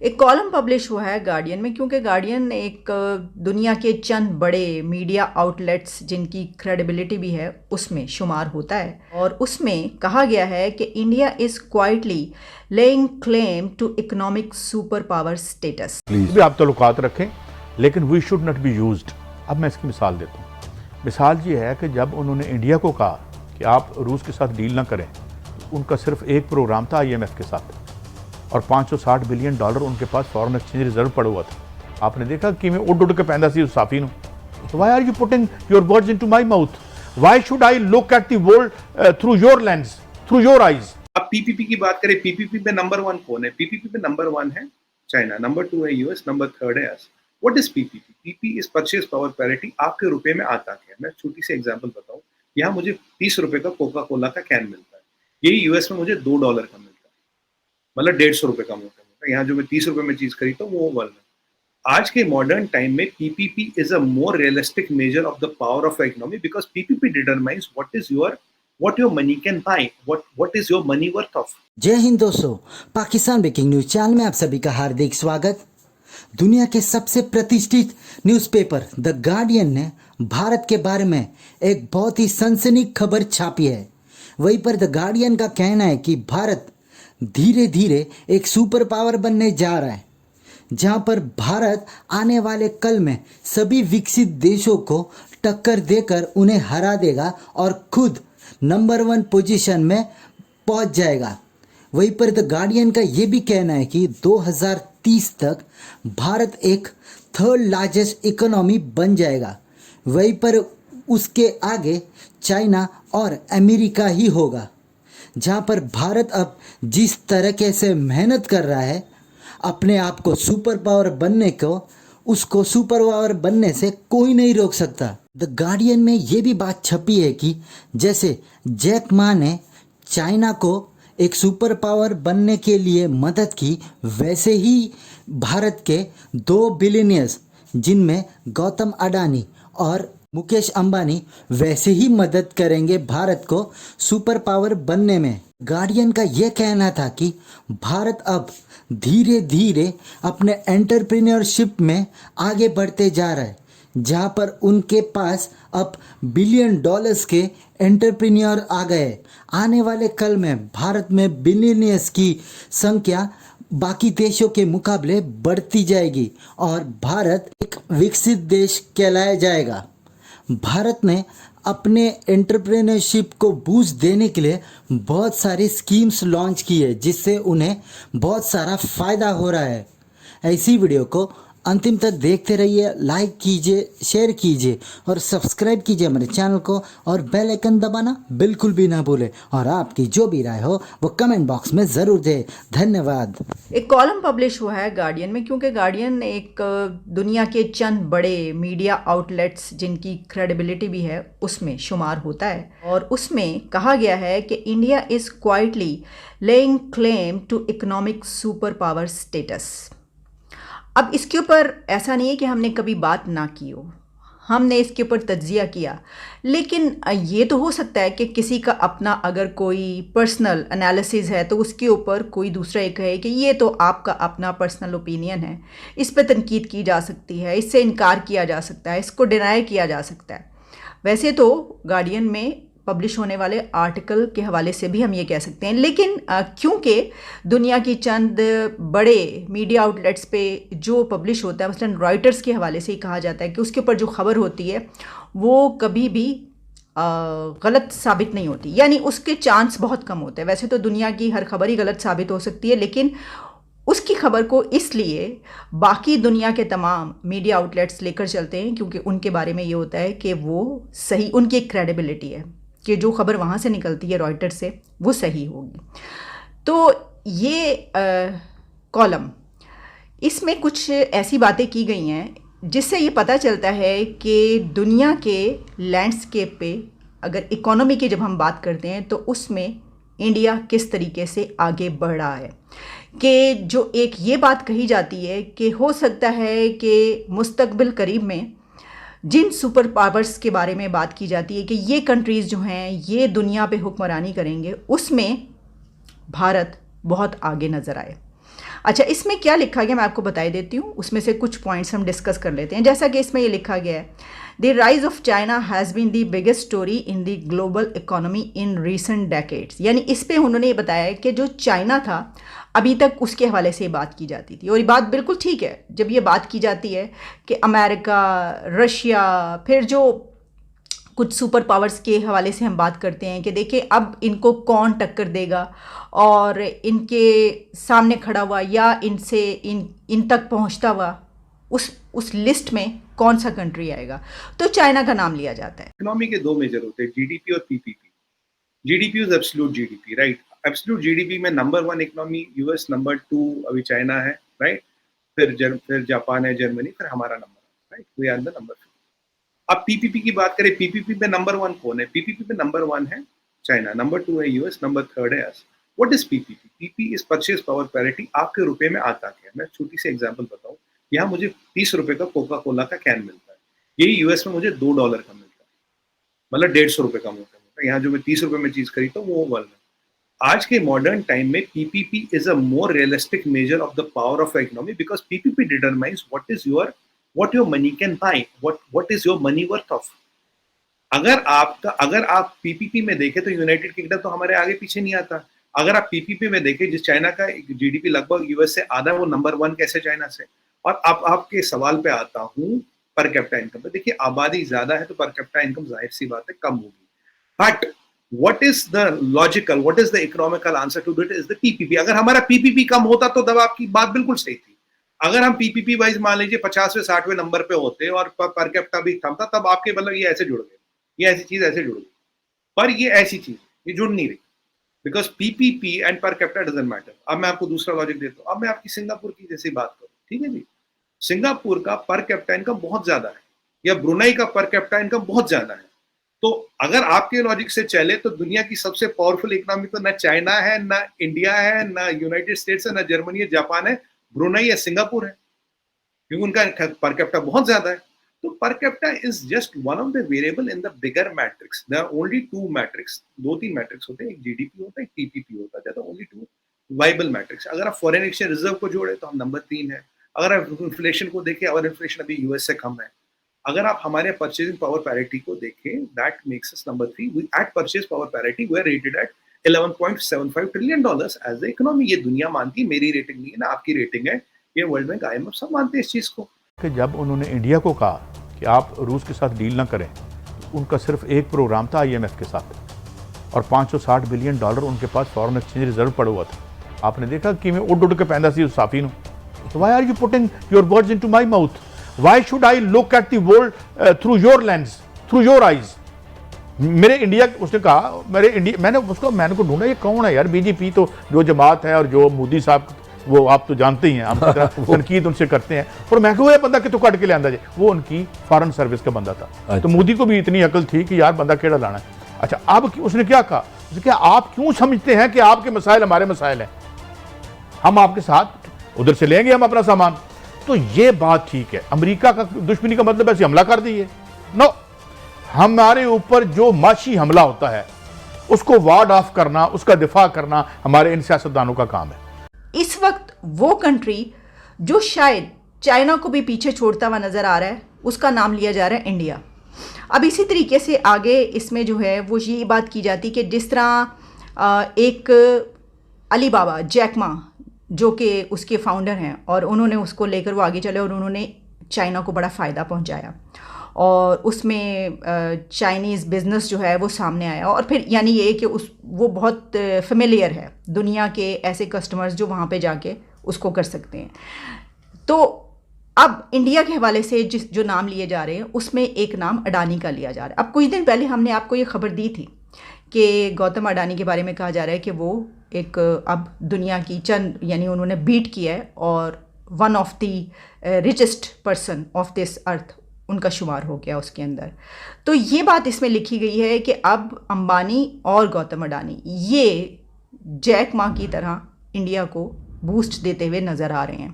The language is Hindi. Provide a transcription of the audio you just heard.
एक कॉलम पब्लिश हुआ है गार्डियन में, क्योंकि गार्डियन एक दुनिया के चंद बड़े मीडिया आउटलेट्स जिनकी क्रेडिबिलिटी भी है उसमें शुमार होता है, और उसमें कहा गया है कि India is quietly laying claim to economic super power status. Please भी आप ताल्लुकात रखें, लेकिन we should not be used. अब मैं इसकी मिसाल देता हूँ। मिसाल ये है कि जब उन्होंने इंडिया को कहा कि आप रूस के साथ डील ना करें, तो उनका सिर्फ एक प्रोग्राम था IMF के साथ, और $560 बिलियन उनके पास फॉरेन एक्सचेंज रिजर्व पड़ा हुआ था। आपने देखा कि मैं उड़ के पैदा सी उस साफी ਨੂੰ। तो why are you putting your words into my mouth? Why should I look at the world through your lens, through your eyes? अब PPP की बात करें, PPP पे नंबर 1 कौन है? PPP पे नंबर 1 है चाइना, नंबर 2 है US, नंबर 3 है us. What is PPP? PP is purchase power parity. आपके रुपए में आता क्या है? मैं छोटी सी एग्जांपल बताऊं। यहाँ मुझे 30 रुपए का कोका कोला का कैन मिलता है, यही US में मुझे $2 का मिलता है, मतलब 150 रुपए का मिलता है। यहाँ जो मैं 30 रुपए में चीज खरीदता हूँ वो वर्ल्ड में। आज के मॉडर्न टाइम में PPP is a more realistic measure of the power of economy, because PPP determines what your money can buy, what is your money worth of. जय हिंद दोस्तों, पाकिस्तान ब्रेकिंग न्यूज चैनल में आप सभी का हार्दिक स्वागत। दुनिया के सबसे प्रतिष्ठित न्यूज़पेपर द गार्डियन ने भारत के बारे में एक बहुत ही सनसनीखेज खबर छापी है। वहीं पर द गार्डियन का कहना है कि भारत धीरे धीरे एक सुपर पावर बनने जा रहा है, जहां पर भारत आने वाले कल में सभी विकसित देशों को टक्कर देकर उन्हें हरा देगा और खुद नंबर 1 पोजीशन में पहुंच जाएगा। वहीं पर द गार्डियन का ये भी कहना है कि 2030 तक भारत एक 3rd लार्जेस्ट इकोनॉमी बन जाएगा। वहीं पर उसके आगे चाइना और अमेरिका ही होगा। जहां पर भारत अब जिस तरीके से मेहनत कर रहा है अपने आप को सुपर पावर बनने को, उसको सुपर पावर बनने से कोई नहीं रोक सकता। द गार्डियन में ये भी बात छपी है कि जैसे जैक मा ने चाइना को एक सुपर पावर बनने के लिए मदद की, वैसे ही भारत के 2 बिलियनियर्स जिनमें गौतम अडानी और मुकेश अंबानी वैसे ही मदद करेंगे भारत को सुपर पावर बनने में। गार्डियन का यह कहना था कि भारत अब धीरे धीरे अपने एंटरप्रेन्योरशिप में आगे बढ़ते जा रहा है, जहां पर उनके पास अब $1 बिलियन के एंटरप्रेन्योर आ गए। आने वाले कल में भारत में बिलियनियर्स की संख्या बाकी देशों के मुकाबले बढ़ती जाएगी और भारत एक विकसित देश कहलाया जाएगा। भारत ने अपने एंटरप्रेन्योरशिप को बूस्ट देने के लिए बहुत सारी स्कीम्स लॉन्च की है, जिससे उन्हें बहुत सारा फ़ायदा हो रहा है। ऐसी वीडियो को अंतिम तक देखते रहिए, लाइक कीजिए, शेयर कीजिए और सब्सक्राइब कीजिए हमारे चैनल को, और बेल आइकन दबाना बिल्कुल भी ना भूलें। और आपकी जो भी राय हो वो कमेंट बॉक्स में ज़रूर दें। धन्यवाद। एक कॉलम पब्लिश हुआ है गार्डियन में, क्योंकि गार्डियन एक दुनिया के चंद बड़े मीडिया आउटलेट्स जिनकी क्रेडिबिलिटी भी है उसमें शुमार होता है, और उसमें कहा गया है कि India is quietly laying claim to economic super power status. अब इसके ऊपर ऐसा नहीं है कि हमने कभी बात ना की हो, हमने इसके ऊपर तज्जिया किया, लेकिन ये तो हो सकता है कि किसी का अपना अगर कोई पर्सनल एनालिसिस है तो उसके ऊपर कोई दूसरा ये कहे कि ये तो आपका अपना पर्सनल ओपिनियन है, इस पर तनकीद की जा सकती है, इससे इनकार किया जा सकता है, इसको डिनाई किया जा सकता है। वैसे तो गार्डियन में पब्लिश होने वाले आर्टिकल के हवाले से भी हम ये कह सकते हैं, लेकिन क्योंकि दुनिया की चंद बड़े मीडिया आउटलेट्स पे जो पब्लिश होता है, मसलन रॉयटर्स के हवाले से ही कहा जाता है कि उसके ऊपर जो खबर होती है वो कभी भी गलत साबित नहीं होती, यानी उसके चांस बहुत कम होते हैं। वैसे तो दुनिया की हर खबर ही गलत साबित हो सकती है, लेकिन उसकी खबर को इसलिए बाकी दुनिया के तमाम मीडिया आउटलेट्स लेकर चलते हैं क्योंकि उनके बारे में ये होता है कि वो सही, उनकी एक क्रेडिबिलिटी है कि जो खबर वहाँ से निकलती है रॉयटर्स से वो सही होगी। तो ये कॉलम, इसमें कुछ ऐसी बातें की गई हैं जिससे ये पता चलता है कि दुनिया के लैंडस्केप पे अगर इकोनॉमी की जब हम बात करते हैं तो उसमें इंडिया किस तरीके से आगे बढ़ रहा है। कि जो एक ये बात कही जाती है कि हो सकता है कि मुस्तकबिल करीब में जिन सुपर पावर्स के बारे में बात की जाती है कि ये कंट्रीज़ जो हैं ये दुनिया पे हुक्मरानी करेंगे, उसमें भारत बहुत आगे नज़र आए। अच्छा, इसमें क्या लिखा गया मैं आपको बताई देती हूँ, उसमें से कुछ पॉइंट्स हम डिस्कस कर लेते हैं। जैसा कि इसमें ये लिखा गया है, the rise of China has been the biggest story in the global economy in recent decades. यानी इस पे उन्होंने ये बताया है कि जो चाइना था अभी तक उसके हवाले से ये बात की जाती थी, और ये बात बिल्कुल ठीक है। जब ये बात की जाती है कि अमेरिका, रशिया, फिर जो कुछ सुपर पावर्स के हवाले से हम बात करते हैं कि देखिए अब इनको कौन टक्कर देगा, और इनके सामने खड़ा हुआ या इनसे इन तक पहुंचता हुआ उस लिस्ट में कौन सा कंट्री आएगा, तो चाइना का नाम लिया जाता है। इकोनॉमी के दो मेजर होते हैं, जीडीपी और PPP. GDP is absolute GDP, right. Absolute GDP में नंबर 1 इकोनॉमी यूएस, नंबर 2 अभी चाइना है, राइट। फिर जापान है, जर्मनी, फिर हमारा number, right. We are the number 2। अब पीपीपी की बात करें, पीपीपी में नंबर 1 कौन है? पीपीपी में नंबर 1 है चाइना, नंबर 2 है यूएस, नंबर 3 है us. What is PPP? PP is purchase power parity. आपके रुपए में आता क्या है? मैं छोटी सी एग्जांपल बताऊं। यहाँ मुझे 30 रुपए का कोका कोला का कैन मिलता है, यही यूएस में मुझे $2 का मिलता है, मतलब 150 रुपए का मोटा मोटा। यहाँ जो मैं 30 रुपए में चीज खरीदता हूँ वो वर्ल्ड में। आज के मॉडर्न टाइम में PPP is a more realistic measure of the power of economy, because PPP determines what your money can buy, what is your money worth of। अगर आप पीपीपी में देखें तो यूनाइटेड किंगडम तो हमारे आगे पीछे नहीं आता। अगर आप पीपीपी में देखें, जिस चाइना का जीडीपी लगभग यूएस से आधा, वो नंबर 1 कैसे चाइना से। और अब आपके सवाल पे आता हूँ पर कैपिटा इनकम पे। देखिए आबादी ज्यादा है तो पर कैपिटा इनकम जाहिर सी बात है कम होगी, but what is the logical, what is the economical answer to it is the PPP। अगर हमारा पीपीपी कम होता तो तब आपकी बात बिल्कुल सही थी। अगर हम पीपीपी वाइज मान लीजिए 50वें 60वें नंबर पे होते और पर कैपिटा भी कम था, तब आपके मतलब ये ऐसे जुड़ गए, ये ऐसी चीज ऐसे जुड़ गई। पर ये ऐसी चीज ये जुड़ नहीं रही, because PPP and per capita doesn't matter. अब मैं आपको दूसरा लॉजिक देता हूँ। अब मैं आपकी सिंगापुर की जैसी बात करूँ, ठीक है जी। सिंगापुर का पर कैपिटा इनकम बहुत ज्यादा है, या ब्रुनेई का पर कैपिटा इनकम बहुत ज्यादा है। तो अगर आपके लॉजिक से चले तो दुनिया की सबसे पावरफुल इकोनॉमी तो ना चाइना है, ना इंडिया है, ना यूनाइटेड स्टेट्स है, ना जर्मनी है, जापान है, ब्रुनेई या सिंगापुर है, क्योंकि उनका पर कैपिटा बहुत ज्यादा है। तो per capita is just one of the variable in the bigger matrix. There are only 2 matrix, 2-3 matrix होते हैं, एक जीडीपी होता है, एक पीपीपी होता है, तो ओनली 2 वाइबल मैट्रिक्स। अगर आप फॉरेन एक्सचेंज रिजर्व को जोड़े तो हम नंबर 3 है। अगर आप इन्फ्लेशन को देखें, और इन्फ्लेशन अभी यूएस से कम है। अगर आप हमारे परचेजिंग पावर पैरिटी को देखें, that makes us number 3। We at purchase power parity we are rated at $11.75 trillion as the economy. ये दुनिया मानती है, मेरी रेटिंग नहीं है ना आपकी रेटिंग है, ये वर्ल्ड बैंक, IMF सब मानते हैं इस चीज को। कि जब उन्होंने इंडिया को कहा कि आप रूस के साथ डील ना करें, तो उनका सिर्फ एक प्रोग्राम था IMF के साथ, और $560 बिलियन उनके पास फॉरेन एक्सचेंज रिजर्व पड़ा हुआ था। आपने देखा कि मैं उड़ के पैदा सी उस साफी नु। So why are you putting your words into my mouth? Why should I look at the world through your lens, through your eyes? मेरे इंडिया, उसने कहा मेरे इंडिया, मैंने को ढूंढा ये कौन है यार। बीजेपी तो जो जमात है और जो मोदी साहब, वो आप तो जानते ही हैं, आप तनकीद उनसे करते हैं। और मैं कहूँ ये बंदा कितों कट के ले आंदा जे, वो उनकी फॉरेन सर्विस का बंदा था। अच्छा। तो मोदी को भी इतनी अकल थी कि यार बंदा केड़ा लाना है। अच्छा, अब उसने क्या कहा, उसने कहा आप क्यों समझते हैं कि आपके मसाइल हमारे मसाइल हैं, हम आपके साथ उधर से लेंगे हम अपना सामान। तो ये बात ठीक है। अमेरिका का दुश्मनी का मतलब ऐसे हमला कर दिए, नो। हमारे ऊपर जो माशी हमला होता है उसको वार्ड ऑफ करना, उसका दिफा करना हमारे इन सियासतदानों का काम है। इस वक्त वो कंट्री जो शायद चाइना को भी पीछे छोड़ता हुआ नजर आ रहा है, उसका नाम लिया जा रहा है इंडिया। अब इसी तरीके से आगे इसमें जो है वो ये बात की जाती कि जिस तरह एक अलीबाबा, जैक मा, जो कि उसके फाउंडर हैं, और उन्होंने उसको लेकर वो आगे चले और उन्होंने चाइना को बड़ा फ़ायदा पहुंचाया, और उसमें चाइनीज़ बिज़नेस जो है वो सामने आया। और फिर यानी ये कि वो बहुत फेमिलियर है दुनिया के ऐसे कस्टमर्स जो वहाँ पे जाके उसको कर सकते हैं। तो अब इंडिया के हवाले से जो नाम लिए जा रहे हैं उसमें एक नाम अडानी का लिया जा रहा है। अब कुछ दिन पहले हमने आपको ये खबर दी थी कि गौतम अडानी के बारे में कहा जा रहा है कि वो एक अब दुनिया की चंद, यानी उन्होंने बीट किया है और one of the richest person of this earth उनका शुमार हो गया उसके अंदर। तो ये बात इसमें लिखी गई है कि अब अंबानी और गौतम अडानी ये जैक मा की तरह इंडिया को बूस्ट देते हुए नज़र आ रहे हैं।